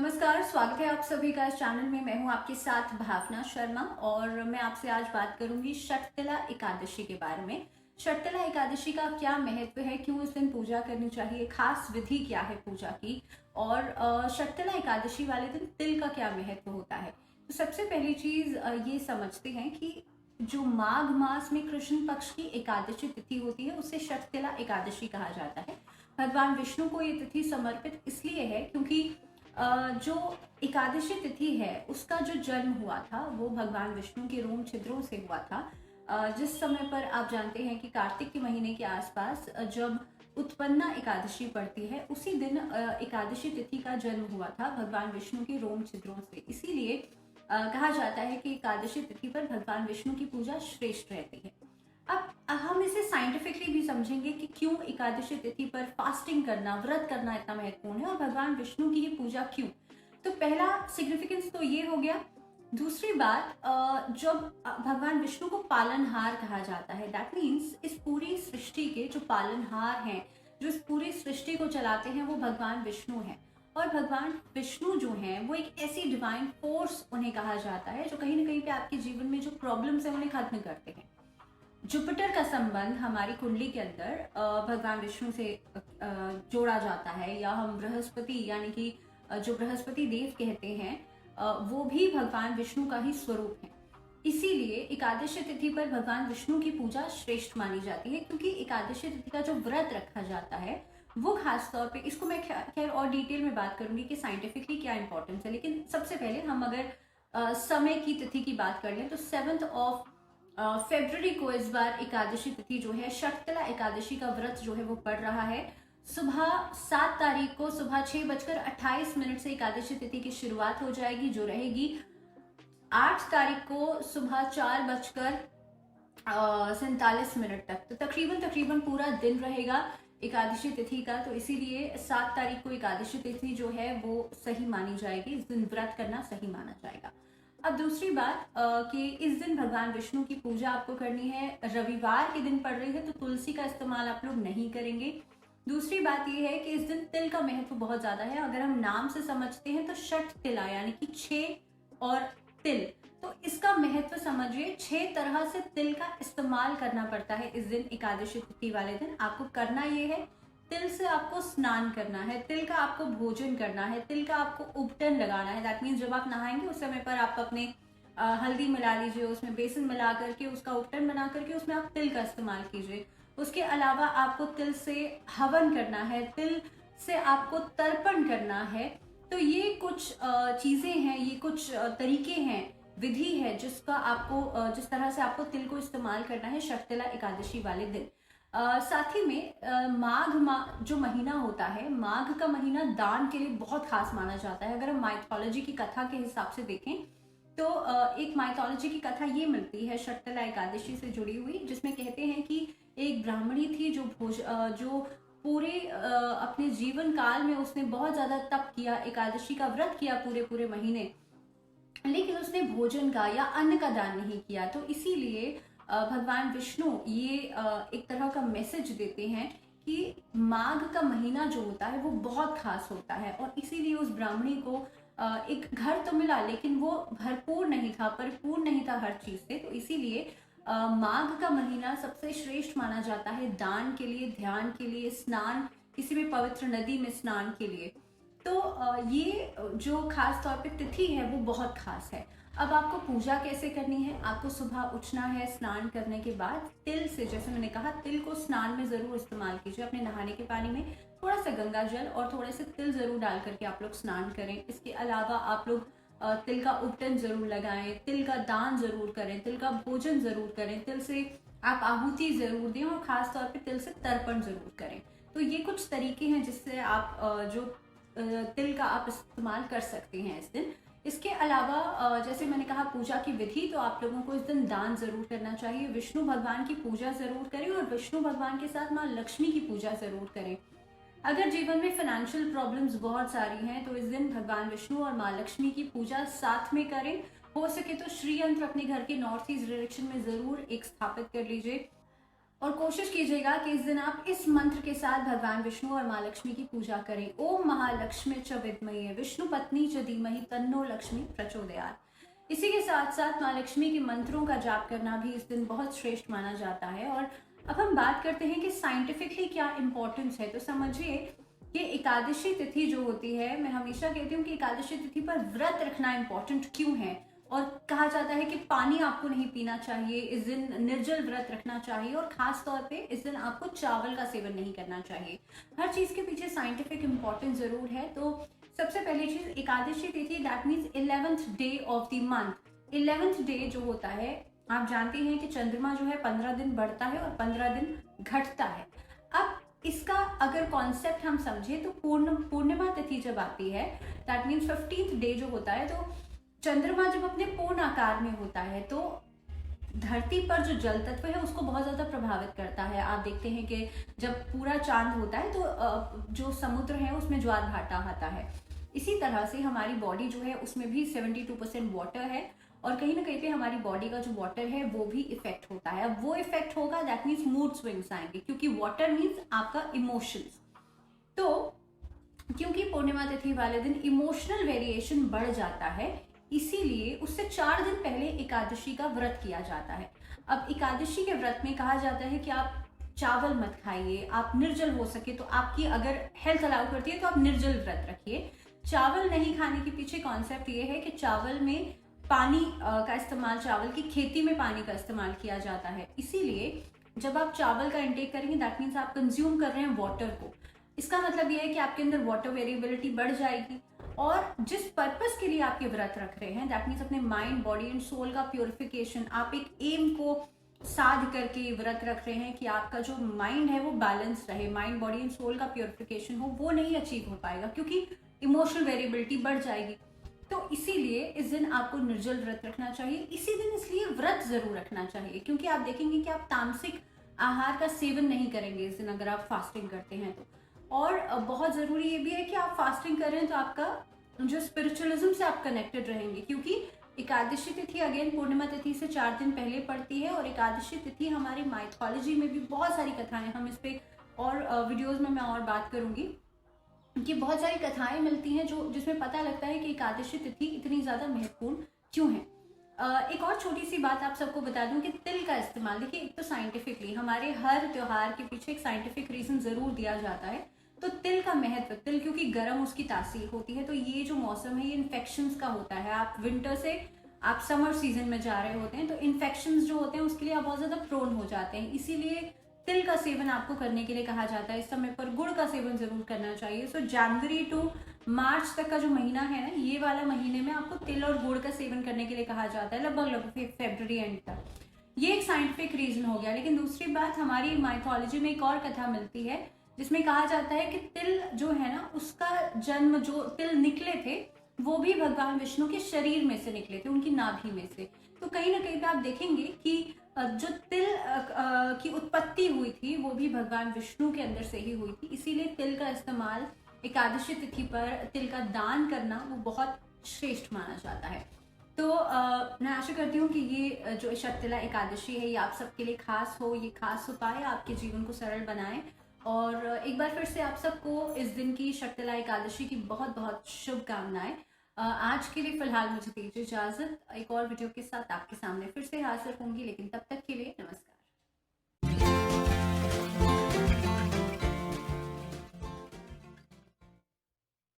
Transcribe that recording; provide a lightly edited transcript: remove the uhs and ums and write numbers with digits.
नमस्कार, स्वागत है आप सभी का इस चैनल में। मैं हूं आपके साथ भावना शर्मा और मैं आपसे आज बात करूंगी षटतिला एकादशी के बारे में। षटतिला एकादशी का क्या महत्व है, क्यों इस दिन पूजा करनी चाहिए, खास विधि क्या है पूजा की, और षटतिला एकादशी वाले दिन तिल का क्या महत्व होता है। तो सबसे पहली चीज ये समझते हैं कि जो माघ मास में कृष्ण पक्ष की एकादशी तिथि होती है उसे षटतिला एकादशी कहा जाता है। भगवान विष्णु को ये तिथि समर्पित इसलिए है क्योंकि जो एकादशी तिथि है उसका जो जन्म हुआ था वो भगवान विष्णु के रोम छिद्रों से हुआ था। जिस समय पर आप जानते हैं कि कार्तिक के महीने के आसपास जब उत्पन्ना एकादशी पड़ती है उसी दिन एकादशी तिथि का जन्म हुआ था भगवान विष्णु के रोम छिद्रों से। इसीलिए कहा जाता है कि एकादशी तिथि पर भगवान विष्णु की पूजा श्रेष्ठ रहती है। अब हम इसे साइंटिफिकली भी समझेंगे कि क्यों एकादशी तिथि पर फास्टिंग करना, व्रत करना इतना महत्वपूर्ण है और भगवान विष्णु की ये पूजा क्यों। तो पहला सिग्निफिकेंस तो ये हो गया। दूसरी बात, जब भगवान विष्णु को पालनहार कहा जाता है, दैट मीन्स इस पूरी सृष्टि के जो पालनहार हैं, जो इस पूरी सृष्टि को चलाते हैं, वो भगवान विष्णु हैं। और भगवान विष्णु जो हैं वो एक ऐसी डिवाइन फोर्स उन्हें कहा जाता है जो कहीं ना कहीं पे आपके जीवन में जो प्रॉब्लम्स है उन्हें खत्म करते हैं। जुपिटर का संबंध हमारी कुंडली के अंदर भगवान विष्णु से जोड़ा जाता है, या हम बृहस्पति यानी कि जो बृहस्पति देव कहते हैं वो भी भगवान विष्णु का ही स्वरूप है। इसीलिए एकादशी तिथि पर भगवान विष्णु की पूजा श्रेष्ठ मानी जाती है, क्योंकि एकादशी तिथि का जो व्रत रखा जाता है वो खास तौर पे, इसको मैं खैर और डिटेल में बात करूंगी कि साइंटिफिकली क्या इंपॉर्टेंस है, लेकिन सबसे पहले हम अगर समय की तिथि की बात कर लें तो 7 फरवरी को इस बार एकादशी तिथि जो है, षटतिला एकादशी का व्रत जो है वो पड़ रहा है। सुबह 7 तारीख को सुबह 6:28 से एकादशी तिथि की शुरुआत हो जाएगी, जो रहेगी 8 तारीख को सुबह 4:47 तक। तो तकरीबन पूरा दिन रहेगा एकादशी तिथि का। तो इसीलिए 7 तारीख को एकादशी तिथि जो है वो सही मानी जाएगी, इस दिन व्रत करना सही माना जाएगा। अब दूसरी बात कि इस दिन भगवान विष्णु की पूजा आपको करनी है, रविवार के दिन पड़ रही है तो तुलसी का इस्तेमाल आप लोग नहीं करेंगे। दूसरी बात यह है कि इस दिन तिल का महत्व बहुत ज्यादा है। अगर हम नाम से समझते हैं तो षट तिला यानी कि 6 और तिल, तो इसका महत्व समझिए। 6 तरह से तिल का इस्तेमाल करना पड़ता है इस दिन, एकादशी तिथि वाले दिन। आपको करना ये है, तिल से आपको स्नान करना है, तिल का आपको भोजन करना है, तिल का आपको उपटन लगाना है। दैट मीन्स जब आप नहाएंगे उस समय पर आप अपने हल्दी मिला लीजिए, उसमें बेसन मिला करके उसका उपटन बना करके उसमें आप तिल का इस्तेमाल कीजिए। उसके अलावा आपको तिल से हवन करना है, तिल से आपको तर्पण करना है। तो ये कुछ चीजें हैं, ये कुछ तरीके हैं, विधि है जिसका आपको जिस तरह से आपको तिल को इस्तेमाल करना है षटतिला एकादशी वाले दिन। साथ ही में माघ जो महीना होता है, माघ का महीना दान के लिए बहुत खास माना जाता है। अगर हम माइथोलॉजी की कथा के हिसाब से देखें तो एक माइथोलॉजी की कथा ये मिलती है षटतिला एकादशी से जुड़ी हुई, जिसमें कहते हैं कि एक ब्राह्मणी थी जो पूरे अपने जीवन काल में उसने बहुत ज्यादा तप किया, एकादशी का व्रत किया पूरे पूरे महीने, लेकिन उसने भोजन का या अन्न का दान नहीं किया। तो इसीलिए भगवान विष्णु ये एक तरह का मैसेज देते हैं कि माघ का महीना जो होता है वो बहुत खास होता है, और इसीलिए उस ब्राह्मणी को एक घर तो मिला लेकिन वो भरपूर नहीं था, परिपूर्ण नहीं था हर चीज से। तो इसीलिए माघ का महीना सबसे श्रेष्ठ माना जाता है दान के लिए, ध्यान के लिए, स्नान, किसी भी पवित्र नदी में स्नान के लिए। तो ये जो खास तौर पे तिथि है वो बहुत खास है। अब आपको पूजा कैसे करनी है, आपको सुबह उठना है, स्नान करने के बाद तिल से, जैसे मैंने कहा, तिल को स्नान में जरूर इस्तेमाल कीजिए। अपने नहाने के पानी में थोड़ा सा गंगा जल और थोड़े से तिल जरूर डाल करके आप लोग स्नान करें। इसके अलावा आप लोग तिल का उपटन जरूर लगाएं, तिल का दान जरूर करें, तिल का भोजन जरूर करें, तिल से आप आहुति जरूर दें और खास तौर पे तिल से तर्पण जरूर करें। तो ये कुछ तरीके हैं जिससे आप जो तिल का आप इस्तेमाल कर सकते हैं इस दिन। इसके अलावा जैसे मैंने कहा पूजा की विधि, तो आप लोगों को इस दिन दान जरूर करना चाहिए, विष्णु भगवान की पूजा जरूर करें और विष्णु भगवान के साथ माँ लक्ष्मी की पूजा जरूर करें। अगर जीवन में फाइनेंशियल प्रॉब्लम्स बहुत सारी हैं तो इस दिन भगवान विष्णु और माँ लक्ष्मी की पूजा साथ में करें। हो सके तो श्री यंत्र अपने घर के नॉर्थ ईस्ट डायरेक्शन में जरूर एक स्थापित कर लीजिए। और कोशिश कीजिएगा कि इस दिन आप इस मंत्र के साथ भगवान विष्णु और माँ लक्ष्मी की पूजा करें। ओम महालक्ष्मी च विद्महे विष्णु पत्नी च धीमहि तन्नो लक्ष्मी प्रचोदयात्। इसी के साथ साथ माँ लक्ष्मी के मंत्रों का जाप करना भी इस दिन बहुत श्रेष्ठ माना जाता है। और अब हम बात करते हैं कि साइंटिफिकली क्या इंपॉर्टेंस है। तो समझिए कि एकादशी तिथि जो होती है, मैं हमेशा कहती हूँ कि एकादशी तिथि पर व्रत रखना इंपॉर्टेंट क्यों है। और कहा जाता है कि पानी आपको नहीं पीना चाहिए, इस दिन निर्जल व्रत रखना चाहिए, और खास तौर पे इस दिन आपको चावल का सेवन नहीं करना चाहिए। हर चीज के पीछे साइंटिफिक इंपॉर्टेंस जरूर है। तो सबसे पहली चीज, एकादशी तिथि that means 11th day of the month. 11th day जो होता है, आप जानते हैं कि चंद्रमा जो है 15 दिन बढ़ता है और 15 दिन घटता है। अब इसका अगर कॉन्सेप्ट हम समझे तो पूर्णिमा तिथि जब आती है, दैट मीन्स 15th डे जो होता है, तो चंद्रमा जब अपने पूर्ण आकार में होता है तो धरती पर जो जल तत्व है उसको बहुत ज्यादा प्रभावित करता है। आप देखते हैं कि जब पूरा चांद होता है तो जो समुद्र है उसमें ज्वार भाटा आता है। इसी तरह से हमारी बॉडी जो है उसमें भी 72% वाटर है, और कहीं ना कहीं पे हमारी बॉडी का जो वाटर है वो भी इफेक्ट होता है। अब वो इफेक्ट होगा, दैट मीन्स मूड स्विंग्स आएंगे, क्योंकि वाटर मीन्स आपका इमोशंस। तो क्योंकि पूर्णिमा तिथि वाले दिन इमोशनल वेरिएशन बढ़ जाता है, इसीलिए उससे 4 दिन पहले एकादशी का व्रत किया जाता है। अब एकादशी के व्रत में कहा जाता है कि आप चावल मत खाइए, आप निर्जल हो सके तो, आपकी अगर हेल्थ अलाउ करती है तो आप निर्जल व्रत रखिए। चावल नहीं खाने के पीछे कॉन्सेप्ट ये है कि चावल में पानी का इस्तेमाल, चावल की खेती में पानी का इस्तेमाल किया जाता है, इसीलिए जब आप चावल का इंटेक करेंगे दैट मीन्स आप कंज्यूम कर रहे हैं वाटर को। इसका मतलब यह है कि आपके अंदर वाटर वेरिएबिलिटी बढ़ जाएगी, और जिस पर्पस के लिए आप ये व्रत रख रहे हैं, दैट मीन्स अपने माइंड, बॉडी एंड सोल का प्योरिफिकेशन, आप एक एम को साध करके व्रत रख रहे हैं कि आपका जो माइंड है वो बैलेंस रहे, माइंड, बॉडी एंड सोल का प्योरिफिकेशन हो, वो नहीं अचीव हो पाएगा क्योंकि इमोशनल वेरिएबिलिटी बढ़ जाएगी। तो इसीलिए इस दिन आपको निर्जल व्रत रखना चाहिए। इसी दिन इसलिए व्रत जरूर रखना चाहिए क्योंकि आप देखेंगे कि आप तामसिक आहार का सेवन नहीं करेंगे इस दिन अगर आप फास्टिंग करते हैं तो। और बहुत जरूरी ये भी है कि आप फास्टिंग करें तो आपका जो स्पिरिचुअलिज्म से आप कनेक्टेड रहेंगे, क्योंकि एकादशी तिथि अगेन पूर्णिमा तिथि से 4 दिन पहले पड़ती है। और एकादशी तिथि हमारी माइथोलॉजी में भी बहुत सारी कथाएं, हम इस पे और वीडियोस में मैं और बात करूंगी कि बहुत सारी कथाएं मिलती हैं जो जिसमें पता लगता है कि एकादशी तिथि इतनी ज्यादा महत्वपूर्ण क्यों है। एक और छोटी सी बात आप सबको बता दूं कि तिल का इस्तेमाल, देखिए एक तो साइंटिफिकली हमारे हर त्योहार के पीछे एक साइंटिफिक रीजन जरूर दिया जाता है। तो तिल का महत्व, तिल क्योंकि गर्म उसकी तासीर होती है, तो ये जो मौसम है ये इन्फेक्शंस का होता है। आप विंटर से आप समर सीजन में जा रहे होते हैं तो इन्फेक्शंस जो होते हैं उसके लिए आप बहुत ज्यादा प्रोन हो जाते हैं, इसीलिए तिल का सेवन आपको करने के लिए कहा जाता है। इस समय पर गुड़ का सेवन जरूर करना चाहिए। सो जनवरी टू मार्च तक का जो महीना है ना, ये वाला महीने में आपको तिल और गुड़ का सेवन करने के लिए कहा जाता है, लगभग फेब्रुवरी एंड तक। ये एक साइंटिफिक रीजन हो गया। लेकिन दूसरी बात, हमारी माइथोलॉजी में एक और कथा मिलती है जिसमें कहा जाता है कि तिल जो है ना, उसका जन्म, जो तिल निकले थे वो भी भगवान विष्णु के शरीर में से निकले थे, उनकी नाभि में से। तो कहीं ना कहीं पे आप देखेंगे कि जो तिल की उत्पत्ति हुई थी वो भी भगवान विष्णु के अंदर से ही हुई थी, इसीलिए तिल का इस्तेमाल एकादशी तिथि पर, तिल का दान करना वो बहुत श्रेष्ठ माना जाता है। तो मैं आशा करती हूँ कि ये जो शक्तिला एकादशी है ये आप सबके लिए खास हो, ये खास उपाय आपके जीवन को सरल बनाए। और एक बार फिर से आप सबको इस दिन की शक्तिला एकादशी की बहुत बहुत शुभकामनाएं। आज के लिए फिलहाल मुझे दीजिए इजाजत, एक और वीडियो के साथ आपके सामने फिर से हाजिर होंगी, लेकिन तब तक के लिए नमस्कार।